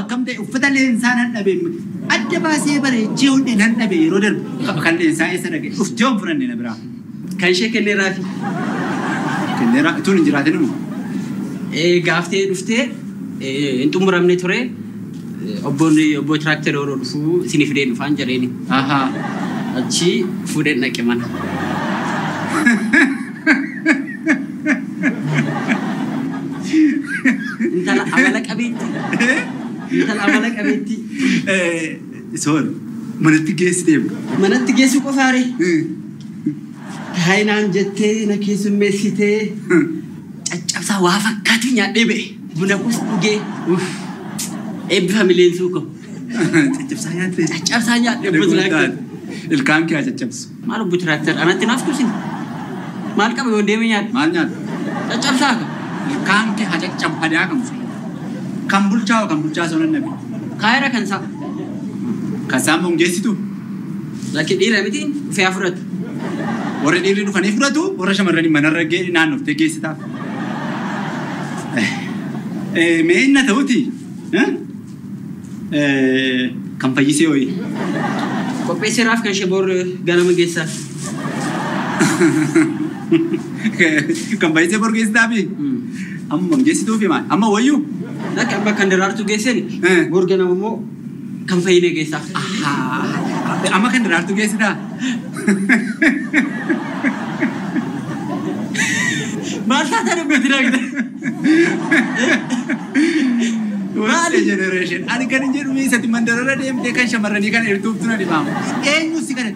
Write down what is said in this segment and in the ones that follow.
كم ده وفتح الإنسان النبي أدبا سيبر جيون إن النبي رودر كان الإنسان يسرق أفتيهم فرني نبرا كان شيء كل رافي كل را تون جراتنا مو قافتي رفتي أنتم مرامني ترى أبو تراكتور ورفو سنفرين فان جريني آها أشي فودنا كمان أنت لا عملك أبيتي أنت لا عملك أبيتي سؤال من تجيس تيم من تجيس كفاري هاي نام جتة نكيس مسيتة أبصا وافق كاتوnya debe bunakus uge فاميلين سوكو تجيب دebe تراكتر الكام كي أجتبس ما له بتراكتر أنا تنافسه سين مالك أبغى وديمي ياد مالنيات تجيب ساك الكام كي أجتب هذا كم بلجاو سون النبي خيرا كنسا كسام مونجيسي تو لكن إيه رميتين في أفراد ورد إيه لو كان يفرطو ورا شمرني من الرجال نانو تجيسي تا مين نتوتي كم فايسي هوي كوبي سراف كان شبور غانا مجيسا كم فايسي بور جيس تابي أم مونجيسي تو في مان أما ويو لكن أبغى كندرار تو جيسين بورغانا مو كم فاينة جيسا أما كندرار تو جيسي تا ما تعرف بتراكتر What generation? Ani kan injil mi satu mandara dia mereka shamarani kan itu tu nanti bang. Nyusi kan?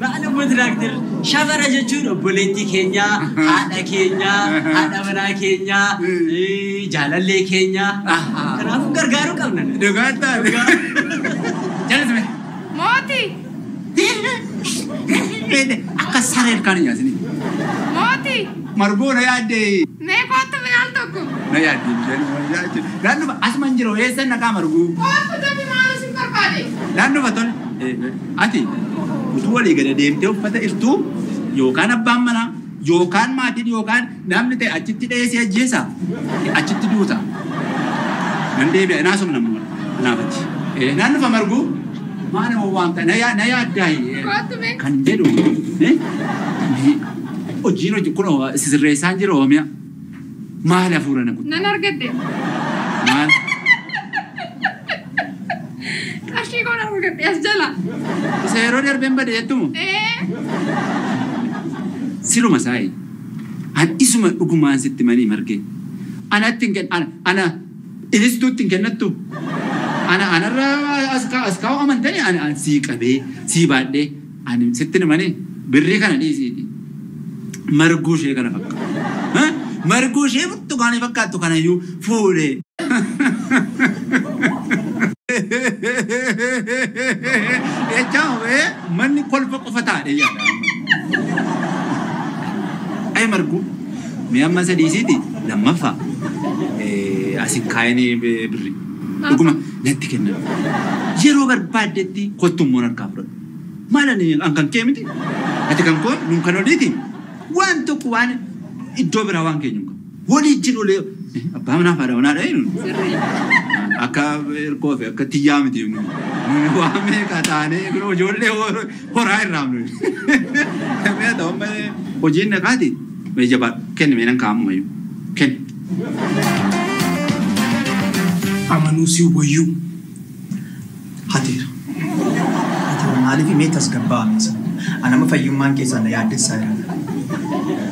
Baana butraktir shabara jechuudha obboleettii keenya haadha keenya haadha manaa keenya jaalallee keenya kanaafuu gargaaruu qabna. Dhugaadhaa. Jaalatame. Mooti. Akka sareen kan yaasini. Mooti. Marbuu na yaadde. Mee kootu mi'aal tokko. Na yaadde. Naannoo asumaan jiru eessa naqaa marbuu. Kootu dabi maal isin barbaade. Naannoo fatol. Ati. Utuu walii gada deemtee uffata irtuu yookaan abbaan manaa yookaan maatiin yookaan namni ta'e achitti dheessee ajjeesa achitti duuta. Nan deebi'a naasum namuma naafatti. Naannoo famarguu maal nama waamta na yaaddaa kan jedhu hojiin hojii kun sirreessaan jira oomiya maal hafuura na kun. Nan argadde. Maal. Qarshii koon argadde as jala. Isa yeroo darbeen bade jettumu. Siluma saayi. An isuma dhugumaan sitti manii margee. Anatti hin kennu ana inistuutti hin kennattu. Anarraa as kaa'u amantanii an sii qabee sii baadhee ani sitti nimanii birrii kana dhiisiiti. Marguu ishee kana fakkaatu. Marguu ishee burtukaanii fakkaattu kanayyuu fuudhee. Ejaawe manni kolfa qofa taadhe yaada. Ay marguu mee amma sadiisiiti lammaffaa asin kaayanii birrii. Dhuguma natti kennan. Yeroo barbaaddetti kottummoon harkaa fudhadhu. Maalani an kan kee miti? Ati kan koo nun kan oliiti. Waan tokko waan iddoo biraa waan keenyu qabu. Walii jirulee abbaa manaa faadha manaa dha'ee nun. Akka ergoo fi akka tiyyaa miti nun. Waan meeqa taanee ijoollee horaa irraa nun. Mee ta'u hojiin naqaati. Mee jabaa kenni mee nan kaa'amumayyuu. Kenni. Amanuusi wayyuu hateera. Maaliif meetas gabbaa amisa? Anama fayyummaan keessan na yaaddessaa jira.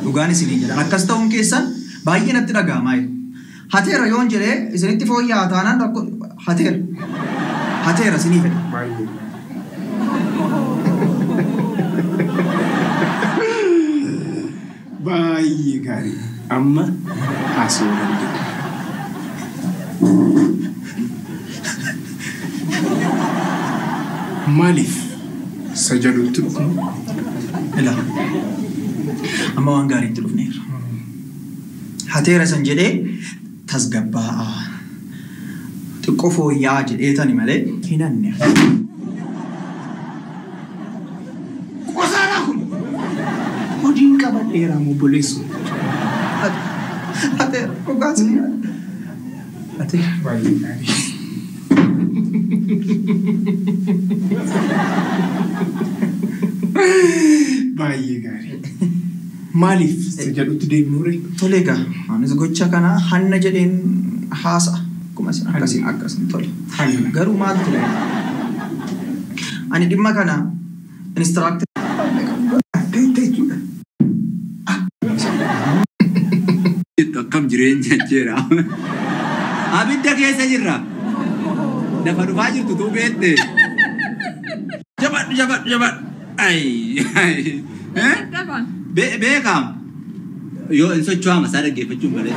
Dhugaan isinii jedhan akkas ta'uun keessan baay'ee natti dhaga'amaa jira. Hateera yoon jedhee isinitti fooyya'aa taanaan rakkoo hateera. Hateera isinii fedha. Baay'ee gaarii. Amma haasoo dandeenya. Maaliif sajaluutti dhufnu? Ilaa amma waan gaariitti dhufneerra. Hateera san jedhee tasgabbaa'a. Xiqqoo fooyya'aa jedheetani malee hin hanne. Qosaaraa kun hojiin qabadheeraa obboleessu. Hateera dhugaas ni yaadda. Hateera baay'ee gaarii. Baay'ee gaarii. Maaliif si jedhutti deemnuure? Tole egaa anis gocha kana hanna jedheen haasa'a. Akkuma isin akkasiin tole. Garuu maal ture? Ani dhimma kana instructor akkam jireenya jira. Abidda keessa jirra. Lafa dhufaa jirtu tuu beekte. Jabaadhu. Ay. Dabaan. Beekam. Yoo in socho'aa masaa dhaggeeffachuun malee.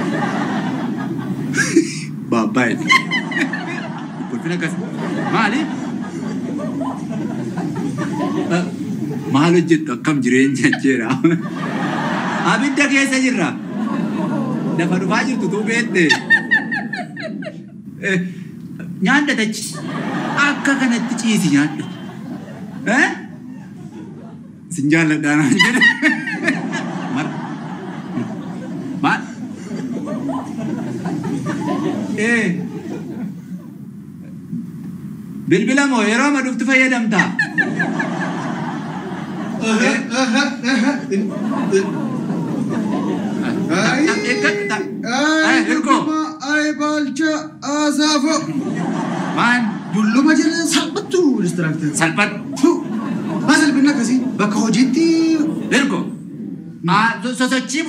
Baabbaa'e. Kolfina akkas. Maali? Maal hojjettu akkam jireenya jira. Abidda keessa jirra. Lafa dhufaa jirtu tuu beekte. Nyaadda tachi. Akka kanatti ciisi nyaadda. Sin jaalladhaa naan jedhe. Maal? Bilbila moo yeroo amma dhuftu fayyadamtaa? Hirkoo. Ay balcha asaafo. Maan? Dulluma jala salphattu instructor. Salphattu. Maal salphina akkasii bakka hojiitti. Hirkoo. Sosochii